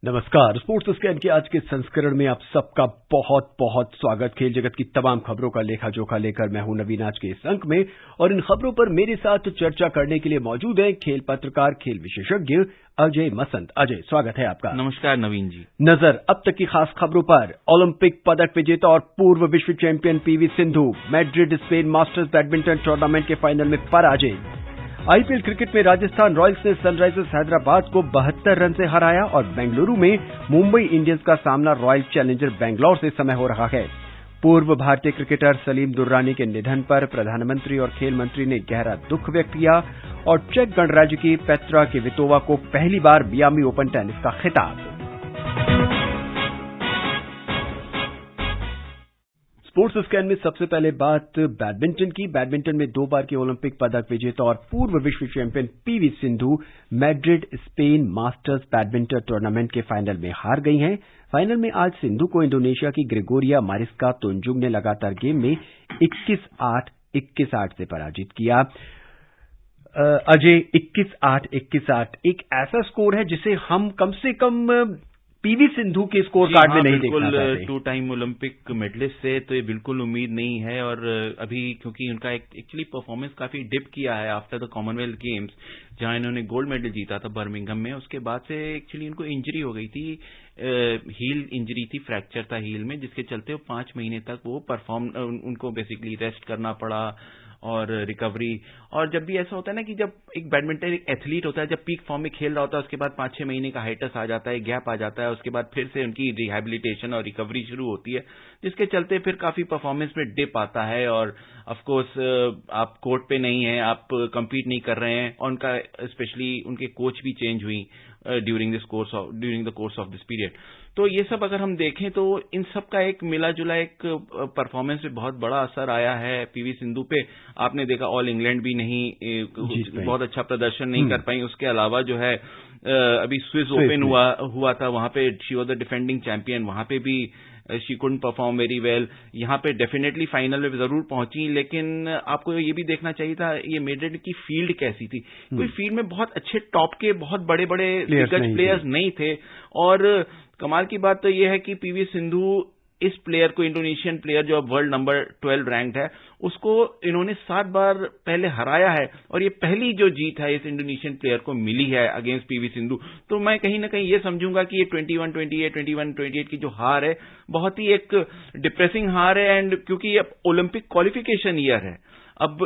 नमस्कार। Sports scan के आज के संस्करण में आप सबका बहुत बहुत स्वागत। खेल जगत की तमाम खबरों का लेखा जोखा लेकर मैं हूं नवीन आज के इस अंक में, और इन खबरों पर मेरे साथ चर्चा करने के लिए मौजूद हैं खेल पत्रकार, खेल विशेषज्ञ अजय मसंत। अजय, स्वागत है आपका। नमस्कार नवीन जी। नजर अब तक की खास खबरों पर। ओलंपिक पदक विजेता और पूर्व विश्व champion PV Sindhu Madrid Spain masters badminton tournament के फाइनल में पराजय। आईपीएल क्रिकेट में राजस्थान रॉयल्स ने सनराइजर्स हैदराबाद को 72 रन से हराया, और बेंगलुरु में मुंबई इंडियंस का सामना रॉयल चैलेंजर बेंगलौर से समय हो रहा है। पूर्व भारतीय क्रिकेटर सलीम दुर्रानी के निधन पर प्रधानमंत्री और खेल मंत्री ने गहरा दुख व्यक्त किया, और चेक गणराज्य की पेत्रा क्विटोवा को पहली बार मियामी ओपन टेनिस का खिताब। स्पोर्ट्स स्कैन में सबसे पहले बात बैडमिंटन की। बैडमिंटन में 2 बार के ओलंपिक पदक विजेता और पूर्व विश्व champion PV Sindhu Madrid Spain masters badminton tournament के फाइनल में हार गई हैं। फाइनल में आज सिंधु को इंडोनेशिया की ग्रेगोरिया मारिस्का तुंजुंग ने लगातार गेम में 21-8, 21-8 से पराजित किया। अजय, 21-8, 21-8 एक ऐसा स्कोर है जिसे हम कम से कम पीवी सिंधु के स्कोर कार्ड में नहीं देखना चाहते। 2 टाइम ओलंपिक मेडलिस्ट से तो ये बिल्कुल उम्मीद नहीं है, और अभी क्योंकि उनका एक्चुअली परफॉर्मेंस काफी डिप किया है आफ्टर द कॉमनवेल्थ गेम्स, जहां इन्होंने गोल्ड मेडल जीता था बर्मिंघम में। उसके बाद से एक्चुअली इनको इंजरी हो गई थी, हील इंजरी थी, फ्रैक्चर था हील में, जिसके चलते वो 5 महीने तक वो उनको बेसिकली रेस्ट करना पड़ा और रिकवरी। और जब भी ऐसा होता है ना कि जब एक बैडमिंटन एक एथलीट होता है, जब पीक फॉर्म में खेल रहा होता है, उसके बाद 5-6 महीने का हाइटस आ जाता है, गैप आ जाता है, उसके बाद फिर से उनकी रिहैबिलिटेशन और रिकवरी शुरू होती है, जिसके चलते फिर काफी परफॉर्मेंस में डिप आता है। और ऑफ कोर्स आप कोर्ट पे नहीं है, आप कंपीट नहीं कर रहे हैं, और उनका स्पेशली उनके कोच भी चेंज हुई during the course of this period. तो ये सब अगर हम देखें तो इन सब का एक मिला जुला एक परफॉर्मेंस पे बहुत बड़ा असर आया है पीवी सिंधु पे। आपने देखा ऑल इंग्लैंड भी नहीं बहुत अच्छा प्रदर्शन नहीं कर पाई। उसके अलावा जो है अभी स्विस ओपन हुआ था, वहां पे she was the defending champion, वहां पे भी she couldn't perform very well. यहाँ पे डेफिनेटली फाइनल में जरूर पहुंची, लेकिन आपको ये भी देखना चाहिए था ये मैड्रिड की फील्ड कैसी थी। कोई फील्ड में बहुत अच्छे टॉप के बहुत बड़े बड़े दिग्गज प्लेयर्स नहीं थे। और कमाल की बात तो यह है कि पीवी सिंधु इस प्लेयर को, इंडोनेशियन प्लेयर जो अब वर्ल्ड नंबर 12 रैंक्ड है, उसको इन्होंने 7 बार पहले हराया है, और ये पहली जो जीत है इस इंडोनेशियन प्लेयर को मिली है अगेंस्ट पीवी सिंधु। तो मैं कहीं ना कहीं ये समझूंगा कि ये 21-28 की जो हार है बहुत ही एक डिप्रेसिंग हार है। एंड क्योंकि अब ओलंपिक क्वालिफिकेशन ईयर है, अब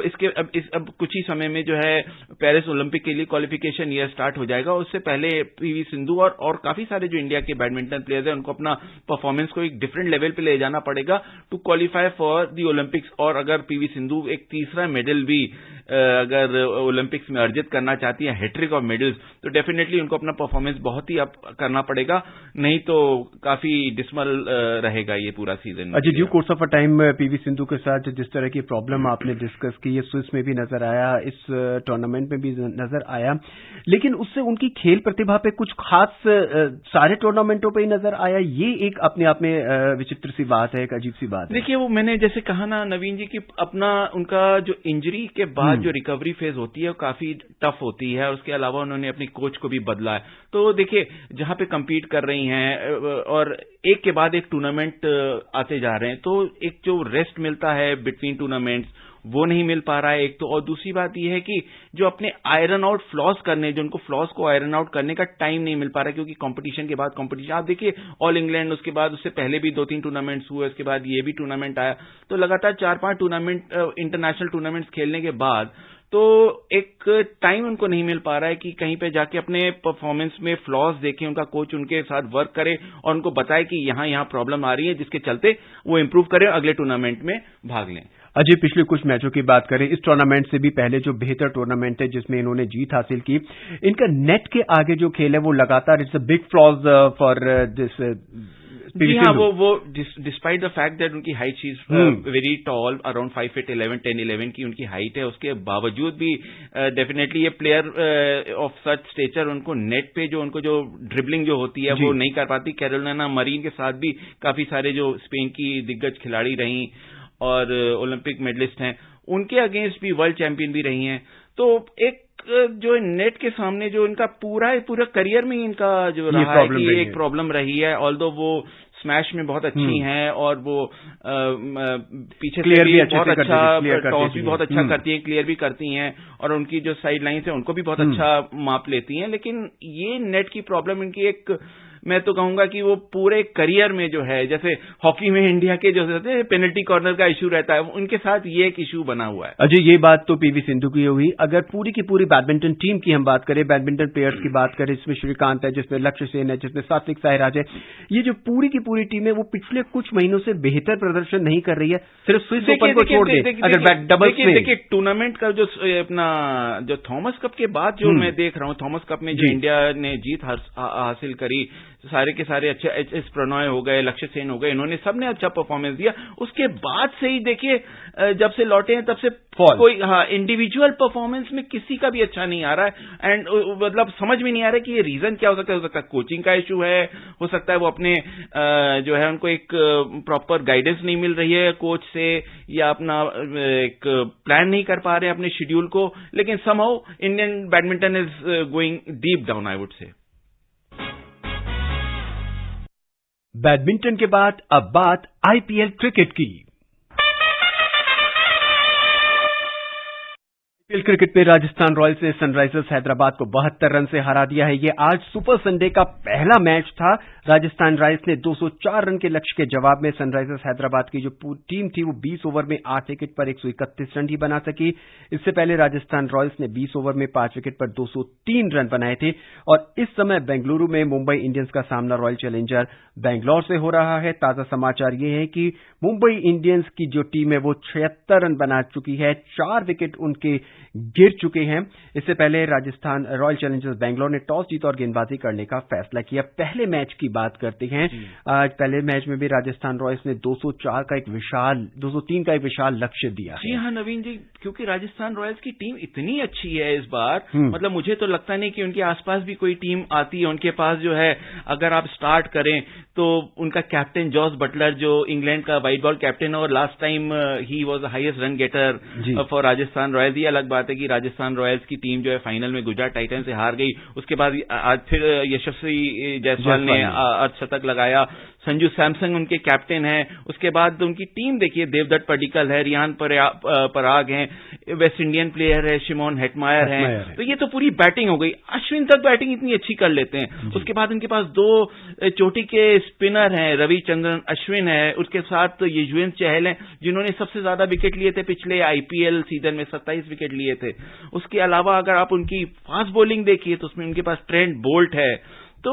कुछ ही समय में जो है पेरिस ओलंपिक के लिए क्वालिफिकेशन ईयर स्टार्ट हो जाएगा। उससे पहले पीवी सिंधु और काफी सारे जो इंडिया के बैडमिंटन प्लेयर्स हैं, उनको अपना परफॉर्मेंस को एक डिफरेंट लेवल पे ले जाना पड़ेगा to qualify for the Olympics. और अगर पीवी सिंधु एक तीसरा मेडल भी अगर ओलंपिक्स में अर्जित करना चाहती है, हैट्रिक ऑफ मेडल्स, तो डेफिनेटली उनको अपना परफॉर्मेंस बहुत ही अप करना पड़ेगा, नहीं तो काफी डिसमल रहेगा ये पूरा सीजन। अच्छा, due course of a time PV Sindhu के साथ जिस तरह की प्रॉब्लम आपने डिस्कस की, ये स्विस में भी नजर आया, इस टूर्नामेंट में भी नजर आया, लेकिन उससे उनकी खेल प्रतिभा पे कुछ खास सारे टूर्नामेंटों पे ही नजर आया। ये एक अपने आप में विचित्र सी बात है, एक अजीब सी बात है। देखिए, वो मैंने जैसे कहा ना नवीन जी की अपना उनका जो इंजरी के बाद जो रिकवरी फेज होती है वो काफी टफ होती है। उसके अलावा उन्होंने अपनी कोच को भी बदला है। तो देखिए, जहां पे compete कर रही हैं और एक के बाद एक टूर्नामेंट आते जा रहे हैं, तो एक जो रेस्ट मिलता है बिटवीन टूर्नामेंट्स वो नहीं मिल पा रहा है एक तो। और दूसरी बात यह है कि जो अपने आयरन आउट फ्लॉस करने, जो उनको फ्लॉस को आयरन आउट करने का टाइम नहीं मिल पा रहा है, क्योंकि कंपटीशन के बाद कंपटीशन, आप देखिए ऑल इंग्लैंड, उसके बाद उससे पहले भी 2-3 टूर्नामेंट्स हुए, उसके बाद ये भी टूर्नामेंट आया, तो लगातार 4-5 टूर्नामेंट इंटरनेशनल टूर्नामेंट्स खेलने के बाद तो एक टाइम उनको नहीं मिल पा रहा है कि कहीं पे जाके अपने परफॉर्मेंस में फ्लॉस देखें, उनका कोच उनके साथ वर्क करे और उनको बताए कि यहाँ प्रॉब्लम आ रही है, जिसके चलते वो इंप्रूव करें, अगले टूर्नामेंट में भाग लें। अजय, पिछले कुछ मैचों की बात करें, इस टूर्नामेंट से भी पहले जो बेहतर टूर्नामेंट है जिसमें इन्होंने जीत हासिल की, इनका नेट के आगे जो खेल है वो लगातार it's a big flaws for this. जी हाँ, वो डिस्पाइट द फैक्ट दैट उनकी height she is very tall, around 5 feet 10-11 की उनकी हाइट है, उसके बावजूद भी डेफिनेटली ये प्लेयर ऑफ सच स्टेचर उनको नेट पे जो उनको जो ड्रिबलिंग जो होती है वो नहीं कर पाती। कैरोलिना मरीन के साथ भी काफी सारे जो स्पेन की दिग्गज खिलाड़ी रही और ओलंपिक मेडलिस्ट हैं, उनके अगेंस्ट भी वर्ल्ड चैंपियन भी रही हैं। तो एक जो नेट के सामने जो इनका पूरा करियर में इनका जो रहा है कि एक प्रॉब्लम रही है। ऑल्दो वो स्मैश में बहुत अच्छी हैं और वो पीछे से भी बहुत अच्छा टॉस भी बहुत अच्छा करती हैं, क्लियर भी करती हैं और उनकी जो साइड लाइन्स है उनको भी बहुत अच्छा माप लेती हैं। लेकिन ये नेट की प्रॉब्लम इनकी एक, मैं तो कहूंगा कि वो पूरे करियर में जो है, जैसे हॉकी में इंडिया के जो पेनल्टी कॉर्नर का इशू रहता है, उनके साथ ये एक इशू बना हुआ है। अजय, ये बात तो पीवी सिंधु की हुई। अगर पूरी की पूरी बैडमिंटन टीम की हम बात करें, बैडमिंटन प्लेयर्स की बात करें, जिसमें श्रीकांत है, जिसमें लक्ष्य सेन है, जिसमें सात्विक साईराज है, ये जो पूरी की पूरी टीम है वो पिछले कुछ महीनों से बेहतर प्रदर्शन नहीं कर रही है। सिर्फ स्विस ओपन को छोड़ दे, अगर डबल्स में देखिए टूर्नामेंट का जो अपना जो थॉमस कप के बाद जो मैं देख रहा हूँ, थॉमस कप में जो इंडिया ने जीत हासिल करी, सारे के सारे अच्छे, एच प्रणॉय हो गए, लक्ष्य सेन हो गए, इन्होंने सबने अच्छा परफॉर्मेंस दिया। उसके बाद से ही देखिए जब से लौटे हैं तब से कोई इंडिविजुअल परफॉर्मेंस में किसी का भी अच्छा नहीं आ रहा है। एंड मतलब समझ में नहीं आ रहा है कि ये रीजन क्या हो सकता है कोचिंग का इशू है, हो सकता है वो अपने जो है उनको एक प्रॉपर गाइडेंस नहीं मिल रही है कोच से, या अपना एक प्लान नहीं कर पा रहे हैं अपने शेड्यूल को। लेकिन somehow Indian badminton is going deep down, I would say. Badminton के बाद अब बात आईपीएल क्रिकेट की। आईपीएल क्रिकेट में राजस्थान रॉयल्स ने सनराइजर्स हैदराबाद को 72 रन से हरा दिया है। ये आज सुपर संडे का पहला मैच था। राजस्थान रॉयल्स ने 204 रन के लक्ष्य के जवाब में सनराइजर्स हैदराबाद की जो टीम थी वो 20 ओवर में 8 विकेट पर 131 रन ही बना सकी। इससे पहले राजस्थान रॉयल्स ने 20 ओवर में 5 विकेट पर 203 रन बनाए थे। और इस समय बेंगलुरु में मुंबई इंडियंस का सामना रॉयल चैलेंजर बेंगलौर से हो रहा है। ताजा समाचार ये है कि मुंबई इंडियंस की जो टीम है वो 76 रन बना चुकी है, 4 विकेट उनके गिर चुके हैं। इससे पहले राजस्थान रॉयल चैलेंजर्स बेंगलौर ने टॉस जीता और गेंदबाजी करने का फैसला किया। पहले मैच की बात करते हैं। आज पहले मैच में भी राजस्थान रॉयल्स ने 203 का एक विशाल लक्ष्य दिया है। जी हाँ नवीन जी, क्योंकि राजस्थान रॉयल्स की टीम इतनी अच्छी है इस बार, मतलब मुझे तो लगता नहीं कि उनके आसपास भी कोई टीम आती है। उनके पास जो है, अगर आप स्टार्ट करें तो उनका कैप्टन जॉस बटलर जो इंग्लैंड का वाइट बॉल कैप्टन है और लास्ट टाइम ही was the highest run getter for Rajasthan Royals. ये अलग बात है कि राजस्थान रॉयल्स की टीम जो है फाइनल में गुजरात टाइटन से हार गई। उसके बाद आज फिर यशस्वी जायसवाल ने अर्धशतक लगाया। संजू सैमसन उनके कैप्टन हैं। उसके बाद उनकी टीम देखिए, देवदत्त पडिक्कल है, रियान पराग हैं, वेस्ट इंडियन प्लेयर है, शिमोन हेटमायर हैं। तो ये तो पूरी बैटिंग हो गई। अश्विन तक बैटिंग इतनी अच्छी कर लेते हैं। उसके बाद उनके पास 2 चोटी के स्पिनर हैं, रविचंद्रन अश्विन है, उसके साथ युजवेंद्र चहल हैं जिन्होंने सबसे ज्यादा विकेट लिए थे पिछले आईपीएल सीजन में, 27 विकेट लिए थे। उसके अलावा अगर आप उनकी फास्ट बॉलिंग देखिए तो उसमें उनके पास ट्रेंट बोल्ट है, तो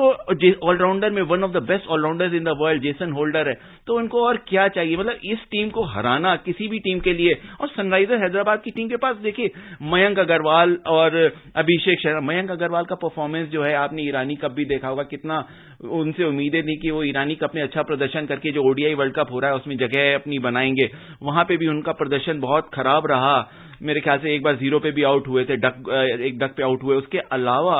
ऑलराउंडर में one of the best allrounders in the world Jason holder है। तो उनको और क्या चाहिए, मतलब इस टीम को हराना किसी भी टीम के लिए। और सनराइजर हैदराबाद की टीम के पास देखिए मयंक अग्रवाल और अभिषेक शर्मा। मयंक अग्रवाल का परफॉर्मेंस जो है, आपने ईरानी कप भी देखा होगा, कितना उनसे उम्मीदें थी कि वो ईरानी कप में अच्छा प्रदर्शन करके जो ओडीआई वर्ल्ड कप हो रहा है उसमें जगह अपनी बनाएंगे। वहां पे भी उनका प्रदर्शन बहुत खराब रहा। मेरे ख्याल से एक बार 0 पे भी आउट हुए थे, एक डक पे आउट हुए। उसके अलावा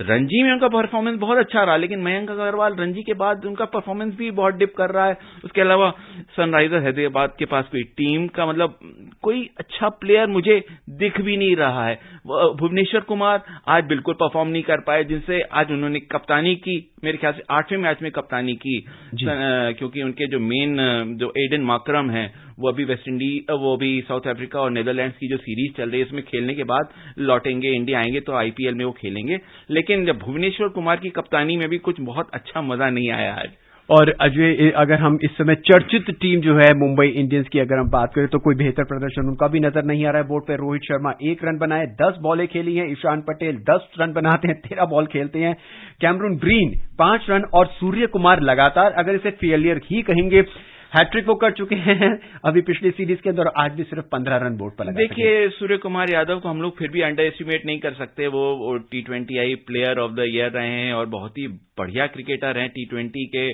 रणजी में उनका परफॉर्मेंस बहुत अच्छा रहा, लेकिन मयंक अग्रवाल रणजी के बाद उनका परफॉर्मेंस भी बहुत डिप कर रहा है। उसके अलावा सनराइजर हैदराबाद के पास कोई टीम का मतलब कोई अच्छा प्लेयर मुझे दिख भी नहीं रहा है। भुवनेश्वर कुमार आज बिल्कुल परफॉर्म नहीं कर पाए, जिनसे आज उन्होंने कप्तानी की, मेरे ख्याल से 8वें मैच में कप्तानी की, क्योंकि उनके जो मेन जो एडन माकरम है वो अभी साउथ अफ्रीका और नीदरलैंड्स की जो सीरीज चल रही है उसमें खेलने के बाद लौटेंगे, इंडिया आएंगे तो आईपीएल में वो खेलेंगे। लेकिन जब भुवनेश्वर कुमार की कप्तानी में भी कुछ बहुत अच्छा मजा नहीं आया आज। और अजय, अगर हम इस समय चर्चित टीम जो है मुंबई इंडियंस की अगर हम बात करें तो कोई बेहतर प्रदर्शन उनका भी नजर नहीं आ रहा है। बोर्ड पे रोहित शर्मा 1 रन बनाए, 10 बॉलें खेली हैं। ईशान पटेल 10 रन बनाते हैं, 13 बॉल खेलते हैं। कैमरून ग्रीन 5 रन और सूर्य कुमार लगातार, अगर इसे फेलियर ही कहेंगे, हैट्रिक वो कर चुके हैं अभी पिछली सीरीज के अंदर। आज भी सिर्फ 15 रन बोर्ड पर लगा। देखिए सूर्य कुमार यादव को हम लोग फिर भी अंडर एस्टिमेट नहीं कर सकते। वो T20I player of the year रहे हैं और बहुत ही बढ़िया क्रिकेटर हैं T20 के।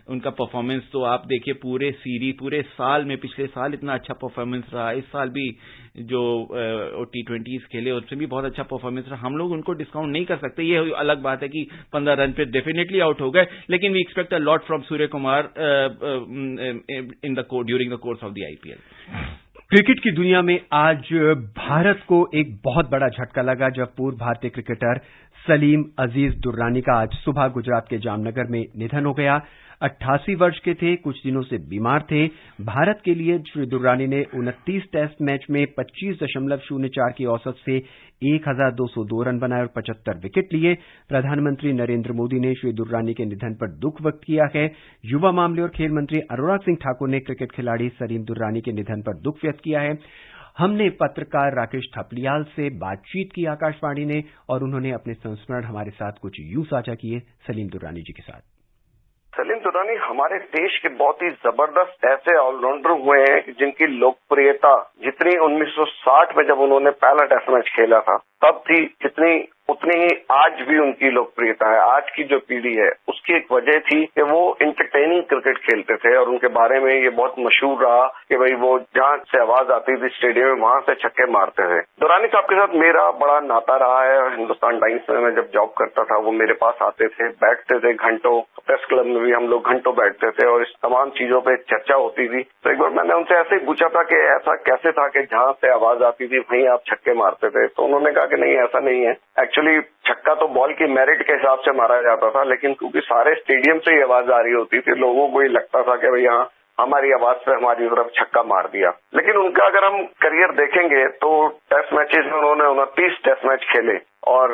उनका परफॉर्मेंस तो आप देखिए पूरे साल में, पिछले साल इतना अच्छा परफॉर्मेंस रहा, इस साल भी जो T20s खेले उसमें भी बहुत अच्छा परफॉर्मेंस रहा। हम लोग उनको डिस्काउंट नहीं कर सकते। ये अलग बात है कि 15 रन पे डेफिनेटली आउट हो गए, लेकिन we expect a lot from Surya Kumar during the course of the IPL. Cricket की दुनिया में आज भारत को एक बहुत बड़ा झटका लगा जब पूर्व भारतीय क्रिकेटर सलीम अजीज दुर्रानी का आज सुबह गुजरात के जामनगर में निधन हो गया। 88 वर्ष के थे, कुछ दिनों से बीमार थे। भारत के लिए श्री दुर्रानी ने 29 टेस्ट मैच में 25.04 की औसत से 1202 रन बनाए और 75 विकेट लिए। प्रधानमंत्री नरेंद्र मोदी ने श्री दुर्रानी के निधन पर दुख व्यक्त किया है। युवा मामले और खेल मंत्री अनुराग सिंह ठाकुर ने क्रिकेट खिलाड़ी सलीम दुर्रानी के निधन पर दुख व्यक्त किया है। हमने पत्रकार राकेश थपलियाल से बातचीत की आकाशवाणी ने, और उन्होंने अपने संस्मरण हमारे साथ कुछ यूं साझा किए सलीम दुर्रानी जी के साथ। सलीम दुर्रानी हमारे देश के बहुत ही जबरदस्त ऐसे ऑलराउंडर हुए हैं जिनकी लोकप्रियता जितनी 1960 में जब उन्होंने पहला टेस्ट मैच खेला था तब थी, उतनी ही आज भी उनकी लोकप्रियता है। आज की जो पीढ़ी है उसकी एक वजह थी कि वो इंटरटेनिंग क्रिकेट खेलते थे और उनके बारे में ये बहुत मशहूर रहा कि भाई वो जहां से आवाज आती थी स्टेडियम में वहां से छक्के मारते थे। दुर्रानी साहब के साथ मेरा बड़ा नाता रहा है। हिंदुस्तान टाइम्स में मैं जब जॉब करता था वो मेरे पास आते थे, बैठते थे घंटों। प्रेस क्लब में भी हम लोग घंटों बैठते थे और इस तमाम चीजों पे चर्चा होती थी। तो एक बार मैंने उनसे ऐसे ही पूछा था कि ऐसा कैसे था कि जहां से आवाज आती थी वहीं आप छक्के मारते थे। तो उन्होंने कहा कि नहीं, ऐसा नहीं है। एक्चुअली छक्का तो बॉल की मेरिट के हिसाब से मारा जाता था, लेकिन क्योंकि सारे स्टेडियम से ही आवाज आ रही होती थी, लोगों को ये लगता था कि भाई हाँ, हमारी आवाज से हमारी तरफ छक्का मार दिया। लेकिन उनका अगर हम करियर देखेंगे तो टेस्ट मैचेस में उन्होंने 29 टेस्ट मैच खेले और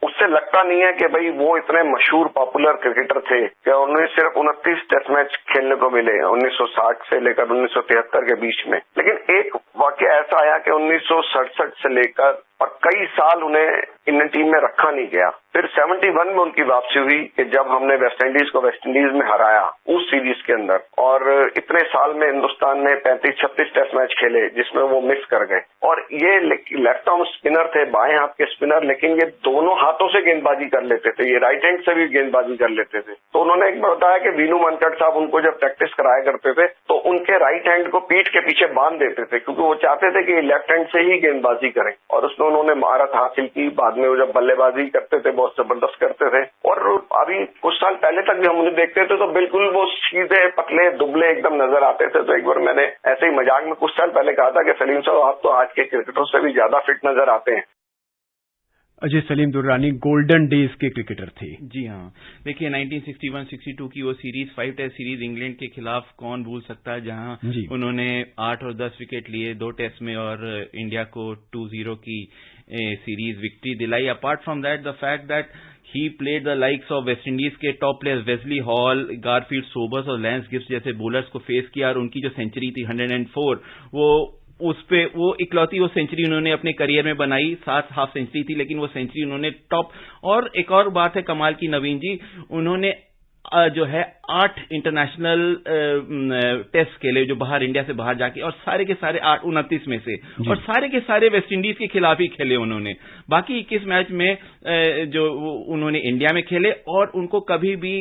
उससे लगता नहीं है कि भाई वो इतने मशहूर पॉपुलर क्रिकेटर थे कि उन्हें सिर्फ 29 टेस्ट मैच खेलने को मिले 1960 से लेकर 1973 के बीच में। लेकिन एक वाकया ऐसा आया कि 1967 से लेकर और कई साल उन्हें इंडियन टीम में रखा नहीं गया। फिर 71 में उनकी वापसी हुई कि जब हमने वेस्ट इंडीज को वेस्ट इंडीज में हराया उस सीरीज के अंदर, और इतने साल में हिंदुस्तान ने 35-36 टेस्ट मैच खेले जिसमें वो मिस कर गए। और ये लेफ्ट आर्म स्पिनर थे, बाएं हाथ के स्पिनर, लेकिन ये दोनों हाथों से गेंदबाजी कर लेते थे, ये राइट हैंड से भी गेंदबाजी कर लेते थे। तो उन्होंने एक बार बताया कि वीनू मनकड़ साहब उनको जब प्रैक्टिस कराया करते थे तो उनके राइट हैंड को पीठ के पीछे बांध देते थे क्योंकि वो चाहते थे कि लेफ्ट हैंड से ही गेंदबाजी करें। और उसमें उन्होंने महारत हासिल की। बाद में वो जब बल्लेबाजी करते थे बहुत जबरदस्त करते थे। और अभी कुछ साल पहले तक भी हम उन्हें देखते थे तो बिल्कुल वो सीधे पतले दुबले एकदम नजर आते थे। तो एक बार मैंने ऐसे ही मजाक में कुछ साल पहले कहा था कि सलीम साहब आप तो आज के क्रिकेटरों से भी ज्यादा फिट नजर आते हैं। अजय, सलीम दुर्रानी गोल्डन डेज के क्रिकेटर थे। जी हाँ, देखिए 1961-62 की वो सीरीज 5 टेस्ट सीरीज इंग्लैंड के खिलाफ कौन भूल सकता है, जहां उन्होंने 8 और 10 विकेट लिए 2 टेस्ट में और इंडिया को 2-0 की सीरीज विक्ट्री दिलाई। Apart from that the fact that he played the likes of West Indies के top players Wesley Hall, Garfield Sobers और लैंस गिब्स जैसे बॉलर्स को फेस किया और उनकी जो सेंचुरी थी 104 वो इकलौती वो सेंचुरी उन्होंने अपने करियर में बनाई। 7 हाफ सेंचुरी थी लेकिन वो सेंचुरी उन्होंने टॉप। और एक और बात है कमाल की नवीन जी, उन्होंने जो है 8 इंटरनेशनल टेस्ट खेले जो बाहर इंडिया से बाहर जाके, और सारे के सारे 29 में से, और सारे के सारे वेस्ट इंडीज के खिलाफ ही खेले उन्होंने। बाकी 21 मैच में जो उन्होंने इंडिया में खेले, और उनको कभी भी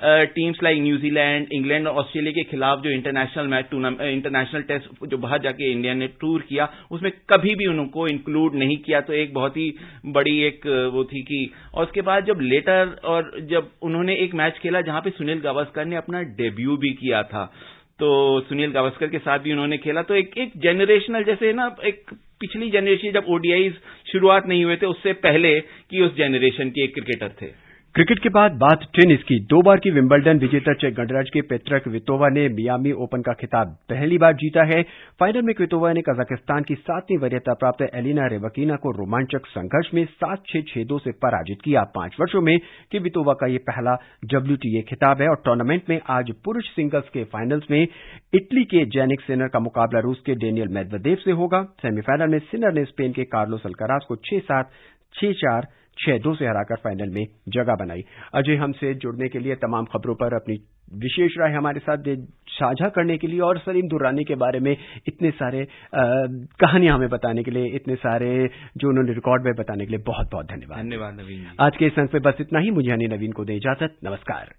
टीम्स लाइक न्यूजीलैंड, इंग्लैंड और ऑस्ट्रेलिया के खिलाफ जो इंटरनेशनल टेस्ट जो बाहर जाके इंडिया ने टूर किया उसमें कभी भी उनको इंक्लूड नहीं किया। तो एक बहुत ही बड़ी एक वो थी कि, और उसके बाद जब लेटर और जब उन्होंने एक मैच खेला जहां पे सुनील गावस्कर ने अपना डेब्यू भी किया था, तो सुनील गावस्कर के साथ भी उन्होंने खेला। तो एक जनरेशनल जैसे ना, एक पिछली जनरेशन जब ओडीआईज शुरुआत नहीं हुए थे उससे पहले की उस जनरेशन के एक क्रिकेटर थे। क्रिकेट के बाद बात टेनिस की। 2 बार की विंबलडन विजेता चेक गणराज्य के पेत्रा क्वितोवा ने मियामी ओपन का खिताब पहली बार जीता है। फाइनल में क्वितोवा ने कजाकिस्तान की 7वीं वरीयता प्राप्त एलिना रेवकीना को रोमांचक संघर्ष में 7-6, 6-2 से पराजित किया। 5 वर्षों में क्वितोवा का यह पहला WTA खिताब है। और टूर्नामेंट में आज पुरुष सिंगल्स के फाइनल्स में इटली के जैनिक सिनर का मुकाबला रूस के डेनियल मेदवेदेव से होगा। सेमीफाइनल में सिनर ने स्पेन के कार्लोस अल्काराज को 6-7, 6-4, 6-2 से हराकर फाइनल में जगह बनाई। अजय, हमसे जुड़ने के लिए, तमाम खबरों पर अपनी विशेष राय हमारे साथ साझा करने के लिए, और सलीम दुर्रानी के बारे में इतने सारे कहानियां हमें बताने के लिए, इतने सारे जो उन्होंने रिकॉर्ड में बताने के लिए बहुत बहुत धन्यवाद। धन्यवाद नवीन। आज के इस अंक में बस इतना ही। मुझे यानी नवीन को दे इजाजत। नमस्कार।